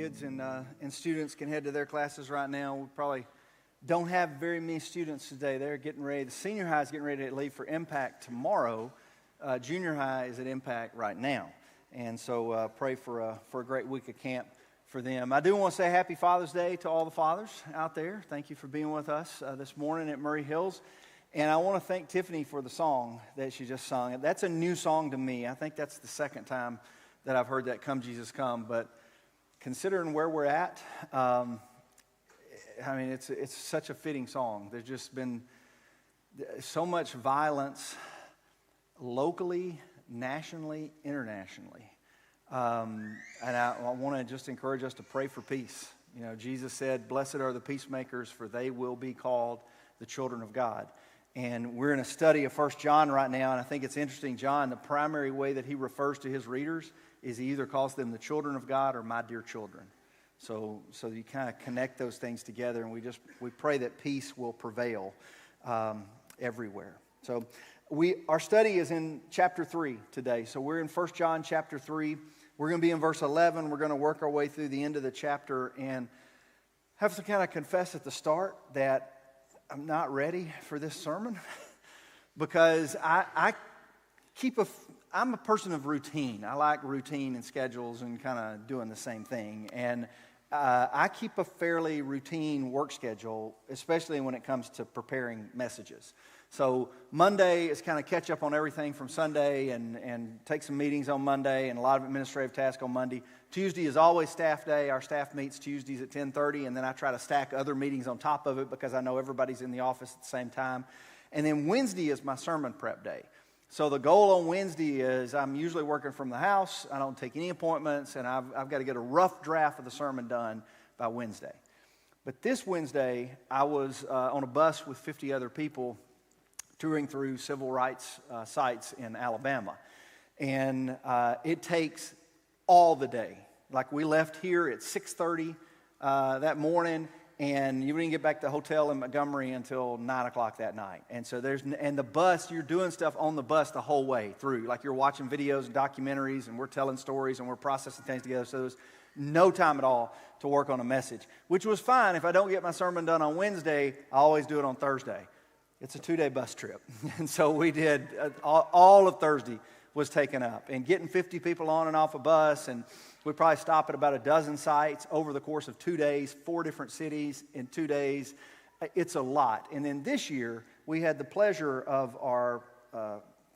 kids and students can head to their classes right now. We probably don't have very many students today. They're getting ready. The senior high is getting ready to leave for Impact tomorrow. Junior high is at Impact right now. And so pray for a great week of camp for them. I do want to say happy Father's Day to all the fathers out there. Thank you for being with us this morning at Murray Hills. And I want to thank Tiffany for the song that she just sung. That's a new song to me. I think that's the second time that I've heard that, Come Jesus Come. But considering where we're at, it's such a fitting song. There's just been so much violence locally, nationally, internationally. And I want to just encourage us to pray for peace. You know, Jesus said, "Blessed are the peacemakers, for they will be called the children of God." And we're in a study of 1 John right now, and I think it's interesting. John, the primary way that he refers to his readers is he either calls them the children of God or my dear children. So you kind of connect those things together, and we pray that peace will prevail everywhere. So our study is in chapter 3 today. So we're in 1 John chapter 3. We're going to be in verse 11. We're going to work our way through the end of the chapter and have to kind of confess at the start that I'm not ready for this sermon because I'm a person of routine. I like routine and schedules and kind of doing the same thing. And I keep a fairly routine work schedule, especially when it comes to preparing messages. So Monday is kind of catch up on everything from Sunday and take some meetings on Monday and a lot of administrative tasks on Monday. Tuesday is always staff day. Our staff meets Tuesdays at 10:30, and then I try to stack other meetings on top of it because I know everybody's in the office at the same time. And then Wednesday is my sermon prep day. So the goal on Wednesday is I'm usually working from the house. I don't take any appointments, and I've got to get a rough draft of the sermon done by Wednesday. But this Wednesday, I was on a bus with 50 other people touring through civil rights sites in Alabama. And it takes all the day. Like we left here at 6:30 that morning, and you didn't get back to the hotel in Montgomery until 9 o'clock that night. And so and the bus, you're doing stuff on the bus the whole way through. Like you're watching videos and documentaries, and we're telling stories, and we're processing things together. So there's no time at all to work on a message, which was fine. If I don't get my sermon done on Wednesday, I always do it on Thursday. It's a 2-day bus trip. And so we did, all of Thursday was taken up. And getting 50 people on and off a bus, and we probably stop at about a dozen sites over the course of 2 days, 4 different cities in 2 days. It's a lot. And then this year, we had the pleasure of our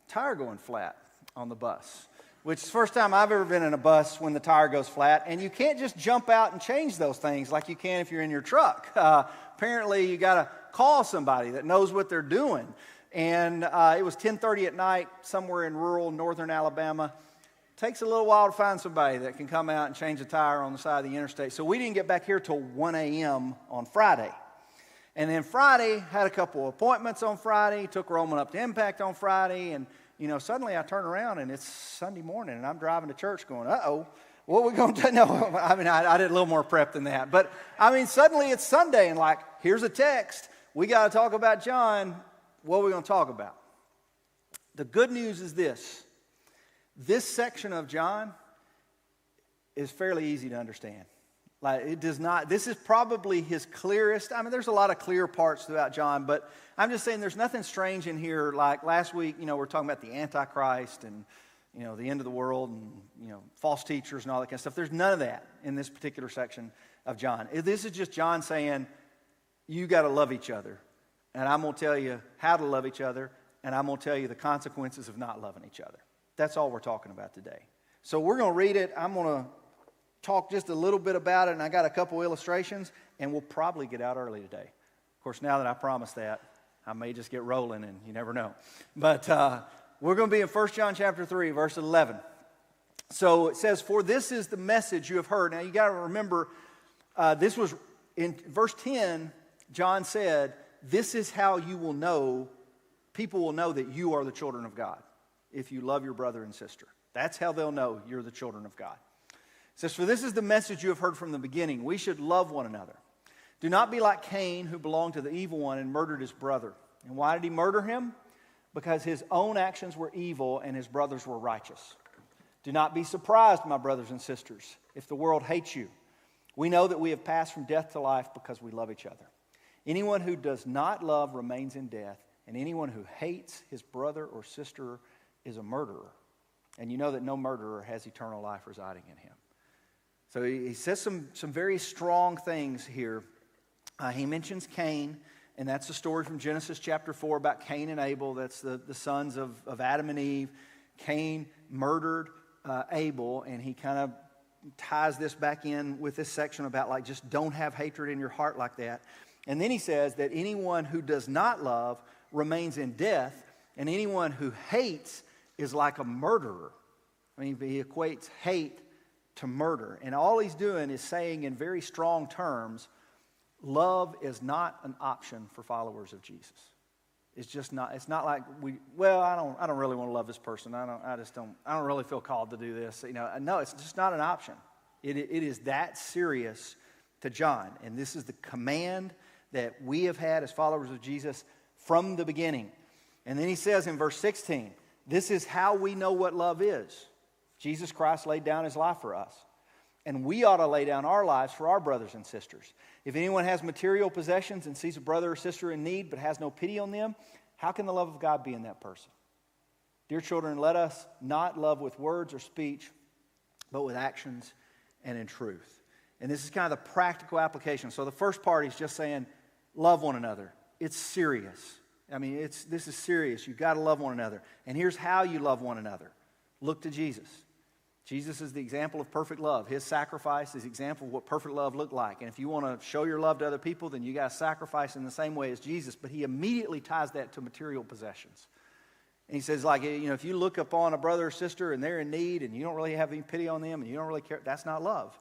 tire going flat on the bus, which is the first time I've ever been in a bus when the tire goes flat. And you can't just jump out and change those things like you can if you're in your truck. Apparently, you got to call somebody that knows what they're doing. And it was 10:30 at night somewhere in rural northern Alabama. Takes a little while to find somebody that can come out and change a tire on the side of the interstate. So we didn't get back here till 1 a.m. on Friday. And then Friday, had a couple of appointments on Friday, took Roman up to Impact on Friday, and suddenly I turn around and it's Sunday morning and I'm driving to church going, uh-oh, what are we going to do? No, I did a little more prep than that. But, suddenly it's Sunday and here's a text. We got to talk about John. What are we going to talk about? The good news is this. This section of John is fairly easy to understand. This is probably his clearest. There's a lot of clear parts throughout John, but I'm just saying there's nothing strange in here. Like last week, we're talking about the Antichrist and, the end of the world and, false teachers and all that kind of stuff. There's none of that in this particular section of John. This is just John saying, you got to love each other. And I'm going to tell you how to love each other, and I'm going to tell you the consequences of not loving each other. That's all we're talking about today. So we're going to read it. I'm going to talk just a little bit about it, and I got a couple illustrations, and we'll probably get out early today. Of course, now that I promised that, I may just get rolling, and you never know. But we're going to be in 1 John chapter 3, verse 11. So it says, "For this is the message you have heard." Now, you got to remember, this was in verse 10, John said, "This is how you will know, people will know that you are the children of God, if you love your brother and sister." That's how they'll know you're the children of God. It says, "For this is the message you have heard from the beginning. We should love one another. Do not be like Cain, who belonged to the evil one and murdered his brother." And why did he murder him? Because his own actions were evil and his brothers were righteous. "Do not be surprised, my brothers and sisters, if the world hates you. We know that we have passed from death to life because we love each other. Anyone who does not love remains in death, and anyone who hates his brother or sister is a murderer. And you know that no murderer has eternal life residing in him. So he says some very strong things here. He mentions Cain, and that's the story from Genesis chapter 4 about Cain and Abel. That's the sons of Adam and Eve. Cain murdered Abel, and he kind of ties this back in with this section about like just don't have hatred in your heart like that. And then he says that anyone who does not love remains in death, and anyone who hates is like a murderer. I mean, he equates hate to murder. And all he's doing is saying in very strong terms, love is not an option for followers of Jesus. It's just not. It's not like I don't really want to love this person. I don't really feel called to do this. No, it's just not an option. It is that serious to John. And this is the command that we have had as followers of Jesus from the beginning. And then he says in verse 16, this is how we know what love is. Jesus Christ laid down his life for us. And we ought to lay down our lives for our brothers and sisters. If anyone has material possessions and sees a brother or sister in need but has no pity on them, how can the love of God be in that person? Dear children, let us not love with words or speech, but with actions and in truth. And this is kind of the practical application. So the first part is just saying, love one another. It's serious. I mean, this is serious. You've got to love one another. And here's how you love one another. Look to Jesus. Jesus is the example of perfect love. His sacrifice is the example of what perfect love looked like. And if you want to show your love to other people, then you got to sacrifice in the same way as Jesus. But he immediately ties that to material possessions. And he says, like, if you look upon a brother or sister and they're in need and you don't really have any pity on them and you don't really care, that's not love.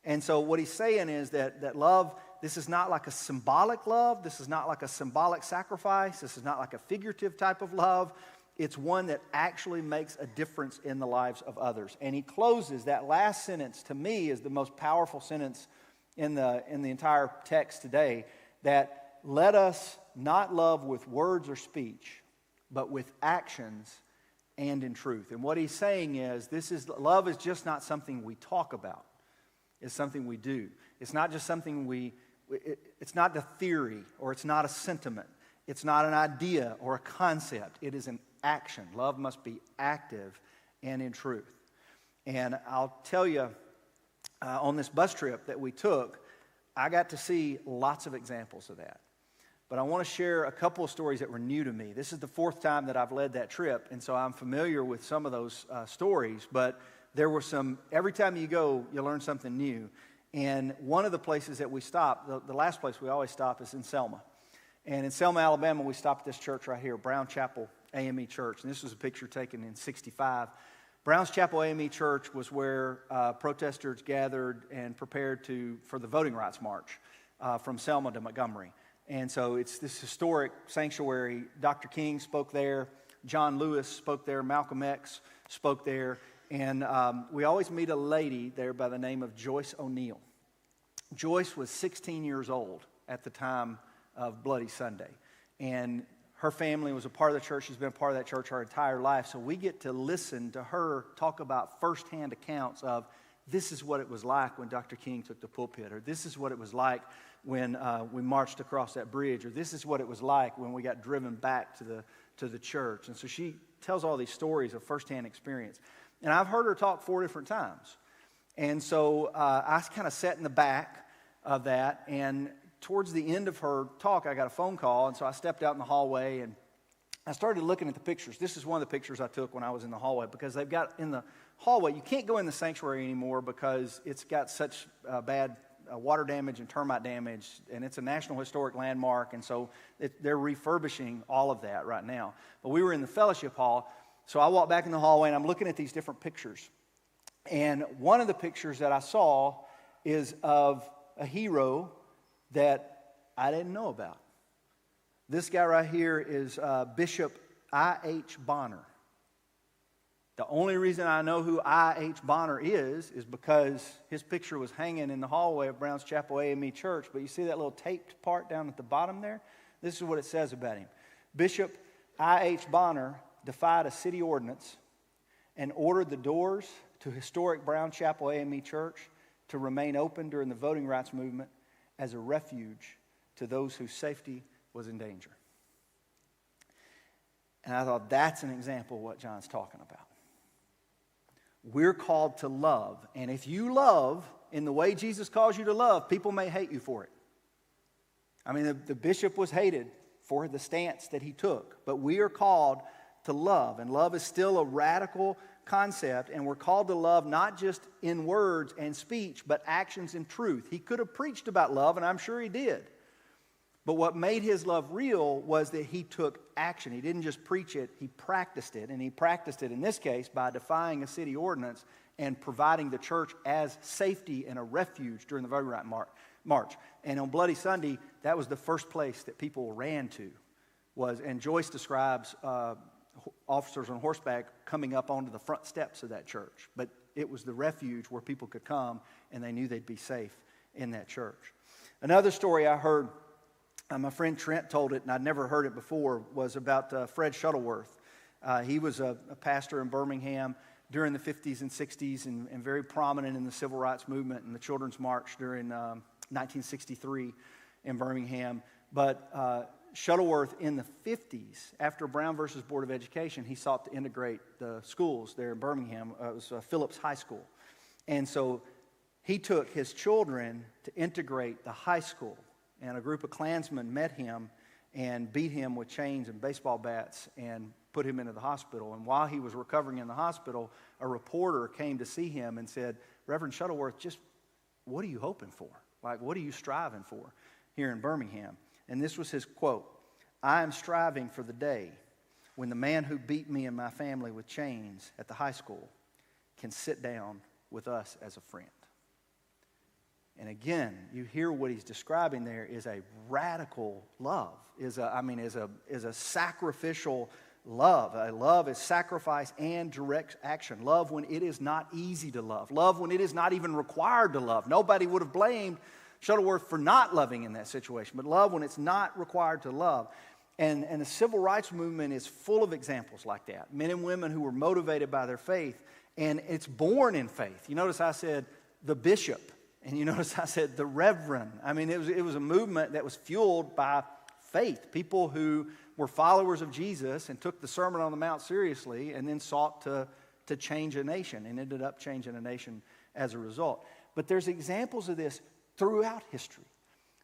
And so what he's saying is that love, this is not like a symbolic love. This is not like a symbolic sacrifice. This is not like a figurative type of love. It's one that actually makes a difference in the lives of others. And he closes that last sentence, to me, is the most powerful sentence in the entire text today, that let us not love with words or speech, but with actions and in truth. And what he's saying is, love is just not something we talk about. It's something we do. It's not just something it's not a theory or it's not a sentiment. It's not an idea or a concept. It is an action. Love must be active and in truth. And I'll tell you, on this bus trip that we took, I got to see lots of examples of that. But I want to share a couple of stories that were new to me. This is the fourth time that I've led that trip, and so I'm familiar with some of those stories. But there were every time you go, you learn something new. And one of the places that we stopped, the last place we always stop is in Selma. And in Selma, Alabama, we stopped at this church right here, Brown Chapel AME Church. And this was a picture taken in '65. Brown's Chapel AME Church was where protesters gathered and prepared for the Voting Rights March from Selma to Montgomery. And so it's this historic sanctuary. Dr. King spoke there. John Lewis spoke there. Malcolm X spoke there. And we always meet a lady there by the name of Joyce O'Neill. Joyce was 16 years old at the time of Bloody Sunday. And her family was a part of the church. She's been a part of that church her entire life. So we get to listen to her talk about firsthand accounts of this is what it was like when Dr. King took the pulpit, or this is what it was like when we marched across that bridge, or this is what it was like when we got driven back to the church. And so she tells all these stories of firsthand experience. And I've heard her talk 4 different times. And so I kind of sat in the back of that, and towards the end of her talk, I got a phone call, and so I stepped out in the hallway, and I started looking at the pictures. This is one of the pictures I took when I was in the hallway, because they've got in the hallway, you can't go in the sanctuary anymore because it's got such bad water damage and termite damage, and it's a National Historic Landmark, and so they're refurbishing all of that right now. But we were in the fellowship hall, so I walked back in the hallway, and I'm looking at these different pictures. And one of the pictures that I saw is of a hero that I didn't know about. This guy right here is Bishop I.H. Bonnor. The only reason I know who I.H. Bonnor is because his picture was hanging in the hallway of Brown's Chapel AME Church. But you see that little taped part down at the bottom there? This is what it says about him. Bishop I.H. Bonnor defied a city ordinance and ordered the doors to historic Brown Chapel AME Church to remain open during the voting rights movement as a refuge to those whose safety was in danger. And I thought, that's an example of what John's talking about. We're called to love. And if you love in the way Jesus calls you to love, people may hate you for it. I mean, the bishop was hated for the stance that he took. But we are called to love. And love is still a radical concept. And we're called to love not just in words and speech, but actions and truth. He could have preached about love, and I'm sure he did. But what made his love real was that he took action. He didn't just preach it, he practiced it. And he practiced it, in this case, by defying a city ordinance and providing the church as safety and a refuge during the voting rights march. And on Bloody Sunday, that was the first place that people ran to. And Joyce describes officers on horseback coming up onto the front steps of that church. But it was the refuge where people could come, and they knew they'd be safe in that church. Another story I heard, my friend Trent told it, and I'd never heard it before, was about Fred Shuttlesworth. He was a pastor in Birmingham during the 50s and 60s and very prominent in the civil rights movement and the Children's March during 1963 in Birmingham. But Shuttlesworth in the 50s, after Brown versus Board of Education, he sought to integrate the schools there in Birmingham. It was Phillips High School. And so he took his children to integrate the high school. And a group of Klansmen met him and beat him with chains and baseball bats and put him into the hospital. And while he was recovering in the hospital, a reporter came to see him and said, Reverend Shuttlesworth, just what are you hoping for? Like, what are you striving for here in Birmingham? And this was his quote: I am striving for the day when the man who beat me and my family with chains at the high school can sit down with us as a friend. And again, you hear what he's describing there is a radical love, is a sacrificial love. A love is sacrifice and direct action. Love when it is not easy to love. Love when it is not even required to love. Nobody would have blamed Shuttlesworth for not loving in that situation, but love when it's not required to love. And the civil rights movement is full of examples like that. Men and women who were motivated by their faith, and it's born in faith. You notice I said the bishop. And you notice I said the reverend. I mean, it was a movement that was fueled by faith. People who were followers of Jesus and took the Sermon on the Mount seriously and then sought to change a nation and ended up changing a nation as a result. But there's examples of this throughout history.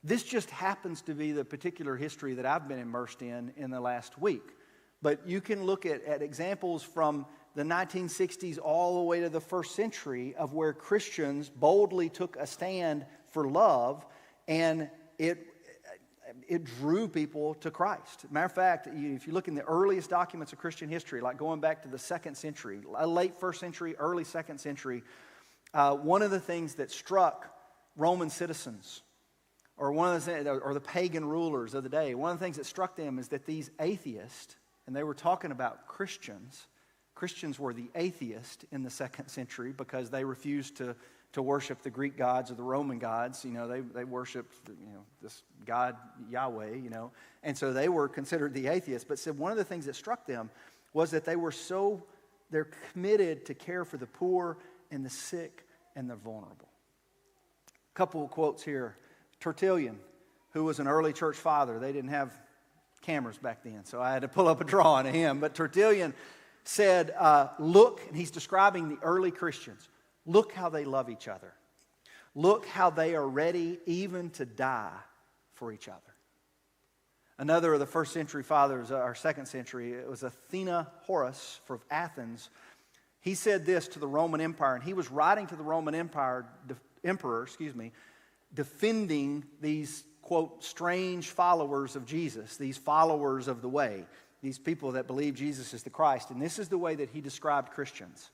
This just happens to be the particular history that I've been immersed in the last week. But you can look at examples from the 1960s all the way to the first century of where Christians boldly took a stand for love, and it drew people to Christ. Matter of fact, if you look in the earliest documents of Christian history, like going back to the 2nd century, late 1st century, early 2nd century, one of the things that struck Roman citizens, or the pagan rulers of the day, one of the things that struck them is that these atheists, and they were talking about Christians were the atheists in the 2nd century because they refused to worship the Greek gods or the Roman gods. You know, they worshiped, this God Yahweh, and so they were considered the atheists. But said one of the things that struck them was that they're committed to care for the poor and the sick and the vulnerable. A couple of quotes here. Tertullian, who was an early church father. They didn't have cameras back then, so I had to pull up a drawing of him. But Tertullian said, look, and he's describing the early Christians, look how they love each other. Look how they are ready even to die for each other. Another of the 1st century fathers, or 2nd century, it was Athenagoras from Athens. He said this to the Roman Empire, and he was writing to the Roman emperor, defending these, quote, strange followers of Jesus, these followers of the way. These people that believe Jesus is the Christ. And this is the way that he described Christians.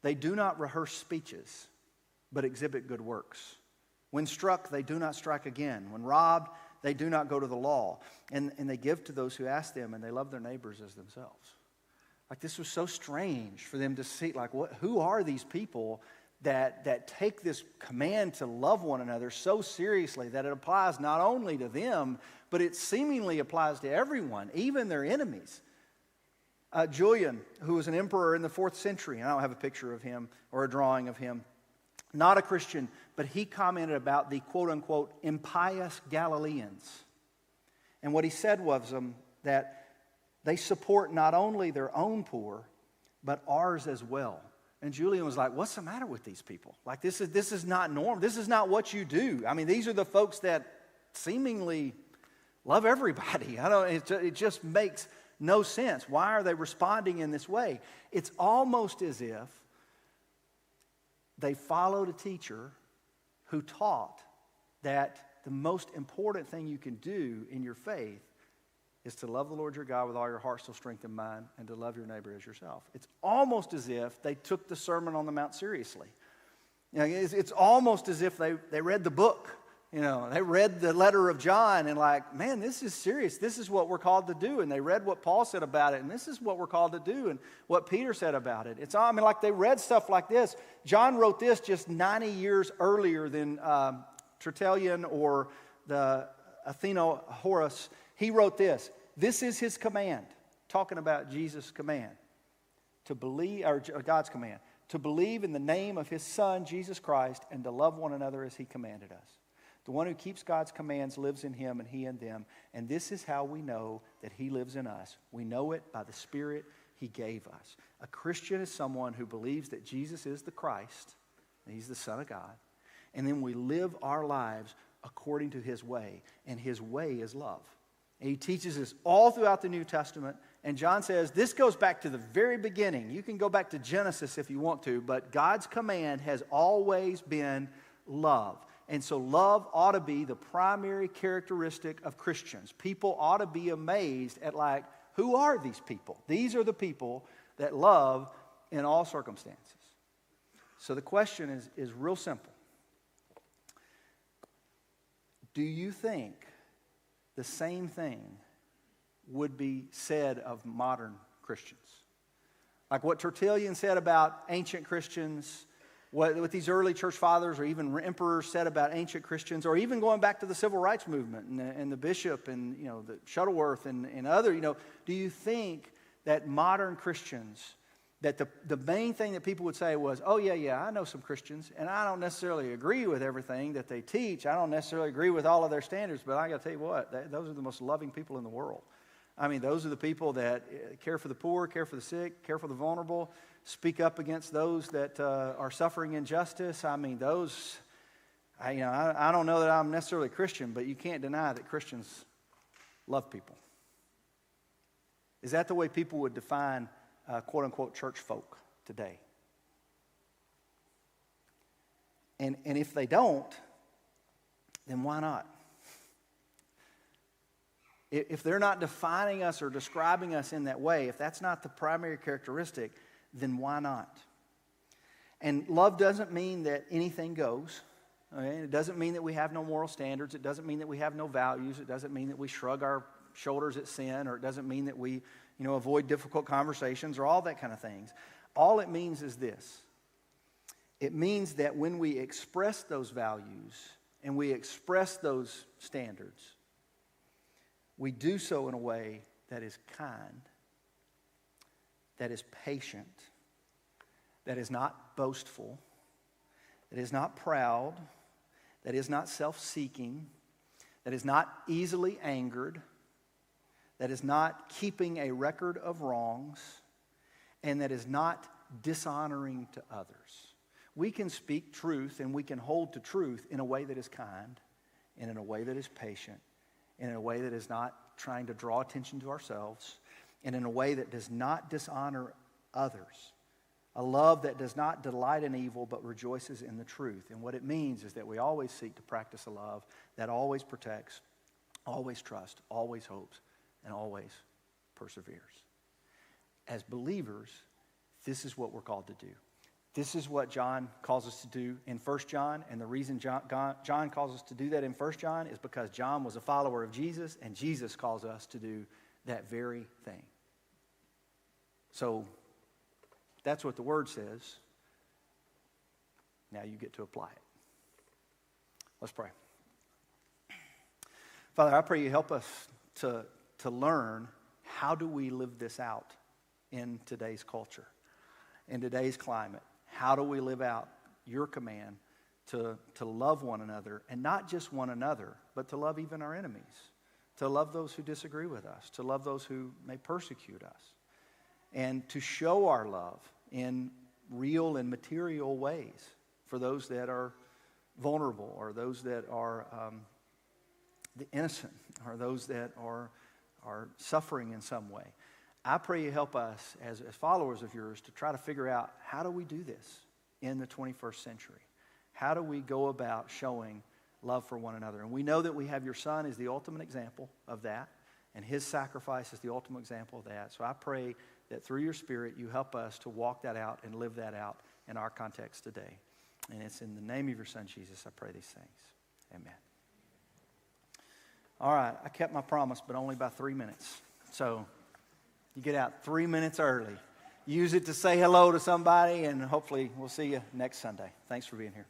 They do not rehearse speeches, but exhibit good works. When struck, they do not strike again. When robbed, they do not go to the law. And they give to those who ask them, and they love their neighbors as themselves. Like, this was so strange for them to see, like, who are these people that take this command to love one another so seriously that it applies not only to them, but it seemingly applies to everyone, even their enemies. Julian, who was an emperor in the 4th century, and I don't have a picture of him or a drawing of him, not a Christian, but he commented about the quote-unquote impious Galileans. And what he said was that they support not only their own poor, but ours as well. And Julian was like, what's the matter with these people? Like, this is not normal. This is not what you do. I mean, these are the folks that seemingly love everybody. It just makes no sense. Why are they responding in this way? It's almost as if they followed a teacher who taught that the most important thing you can do in your faith is to love the Lord your God with all your heart, soul, strength, and mind, and to love your neighbor as yourself. It's almost as if they took the Sermon on the Mount seriously. It's almost as if they read the book. They read the letter of John and like, man, this is serious. This is what we're called to do. And they read what Paul said about it, and this is what we're called to do, and what Peter said about it. Like they read stuff like this. John wrote this just 90 years earlier than Tertullian or the Athenagoras. He wrote this. This is his command, talking about Jesus' command, to believe, or God's command, to believe in the name of his Son, Jesus Christ, and to love one another as he commanded us. The one who keeps God's commands lives in him and he in them. And this is how we know that he lives in us. We know it by the Spirit he gave us. A Christian is someone who believes that Jesus is the Christ, and he's the Son of God. And then we live our lives according to his way. And his way is love. And he teaches us all throughout the New Testament. And John says this goes back to the very beginning. You can go back to Genesis if you want to. But God's command has always been love. And so love ought to be the primary characteristic of Christians. People ought to be amazed at like, who are these people? These are the people that love in all circumstances. So the question is real simple. Do you think the same thing would be said of modern Christians? Like what Tertullian said about ancient Christians, what these early church fathers or even emperors said about ancient Christians, or even going back to the civil rights movement and the Bishop and the Shuttlesworth and other, do you think that modern Christians, that the main thing that people would say was, oh yeah, I know some Christians, and I don't necessarily agree with everything that they teach. I don't necessarily agree with all of their standards, but I got to tell you what, those are the most loving people in the world. I mean, those are the people that care for the poor, care for the sick, care for the vulnerable, speak up against those that are suffering injustice. I mean, I don't know that I'm necessarily a Christian, but you can't deny that Christians love people. Is that the way people would define quote-unquote church folk today? And if they don't, then why not? If they're not defining us or describing us in that way, if that's not the primary characteristic, then why not? And love doesn't mean that anything goes. Okay? It doesn't mean that we have no moral standards. It doesn't mean that we have no values. It doesn't mean that we shrug our shoulders at sin, or it doesn't mean that we avoid difficult conversations or all that kind of things. All it means is this. It means that when we express those values and we express those standards, we do so in a way that is kind, that is patient, that is not boastful, that is not proud, that is not self-seeking, that is not easily angered, that is not keeping a record of wrongs, and that is not dishonoring to others. We can speak truth and we can hold to truth in a way that is kind, and in a way that is patient, and in a way that is not trying to draw attention to ourselves, and in a way that does not dishonor others. A love that does not delight in evil but rejoices in the truth. And what it means is that we always seek to practice a love that always protects, always trusts, always hopes, and always perseveres. As believers, this is what we're called to do. This is what John calls us to do in 1 John, and the reason John calls us to do that in 1 John is because John was a follower of Jesus, and Jesus calls us to do that very thing. So that's what the Word says. Now you get to apply it. Let's pray. Father, I pray you help us to learn how do we live this out in today's culture, in today's climate. How do we live out your command to love one another, and not just one another, but to love even our enemies, to love those who disagree with us, to love those who may persecute us, and to show our love in real and material ways for those that are vulnerable, or those that are the innocent, or those that are suffering in some way. I pray you help us as followers of yours to try to figure out, how do we do this in the 21st century? How do we go about showing love for one another? And we know that we have your Son as the ultimate example of that, and his sacrifice is the ultimate example of that. So I pray that through your Spirit, you help us to walk that out and live that out in our context today. And it's in the name of your Son, Jesus, I pray these things. Amen. All right, I kept my promise, but only by 3 minutes. So you get out 3 minutes early. Use it to say hello to somebody, and hopefully we'll see you next Sunday. Thanks for being here.